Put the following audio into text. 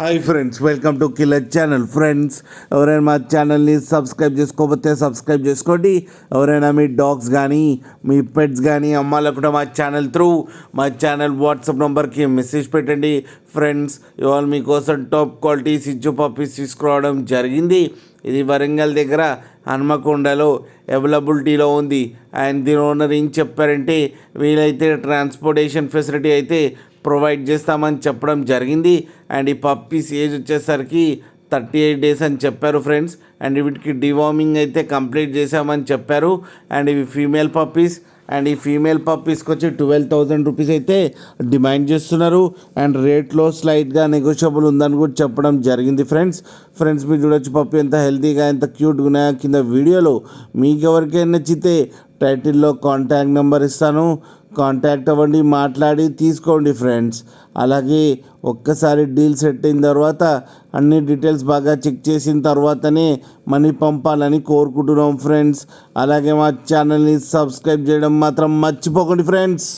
Hi friends, welcome to killer channel. Friends, ఎవరైనా మా ఛానల్ని సబ్స్క్రైబ్ చేసుకోకపోతే సబ్స్క్రైబ్ చేసుకోండి. ఎవరైనా మీ డాగ్స్ కానీ మీ పెట్స్ కానీ అమ్మాలనుకుంటే మా ఛానల్ త్రూ మా ఛానల్ వాట్సాప్ నెంబర్కి మెసేజ్ పెట్టండి. ఫ్రెండ్స్, ఇవాళ మీకోసం టాప్ క్వాలిటీ సిజ్జు పప్పీస్ తీసుకురావడం జరిగింది. ఇది వరంగల్ దగ్గర హన్మకొండలో అవైలబిలిటీలో ఉంది. అండ్ దీని ఓనర్ ఏం చెప్పారంటే, వీలైతే ట్రాన్స్పోర్టేషన్ ఫెసిలిటీ అయితే ప్రొవైడ్ చేస్తామని చెప్పడం జరిగింది. అండ్ ఈ పప్పీస్ ఏజ్ వచ్చేసరికి 38 డేస్ అని చెప్పారు ఫ్రెండ్స్. అండ్ వీటికి డివార్మింగ్ అయితే కంప్లీట్ చేసామని చెప్పారు. అండ్ ఇవి ఫీమేల్ పప్పీస్. అండ్ ఈ ఫీమేల్ పప్పీస్కి వచ్చి 12,000 రూపీస్ అయితే డిమాండ్ చేస్తున్నారు. అండ్ రేట్లో స్లైట్గా నెగోషియబుల్ ఉందని కూడా చెప్పడం జరిగింది ఫ్రెండ్స్. మీరు చూడొచ్చు పప్పీ ఎంత హెల్తీగా ఎంత క్యూట్గా ఉన్నాయో కింద వీడియోలో. మీకు ఎవరికైనా నచ్చితే టైటిల్లో కాంటాక్ట్ నెంబర్ ఇస్తాను, కాంటాక్ట్ అవ్వండి, మాట్లాడి తీసుకోండి ఫ్రెండ్స్. అలాగే ఒక్కసారి డీల్ సెట్ అయిన తర్వాత అన్ని డీటెయిల్స్ బాగా చెక్ చేసిన తర్వాతనే మనీ పంపాలని కోరుకుంటున్నాం ఫ్రెండ్స్. అలాగే మా ఛానల్ని సబ్స్క్రైబ్ చేయడం మాత్రం మర్చిపోకండి ఫ్రెండ్స్.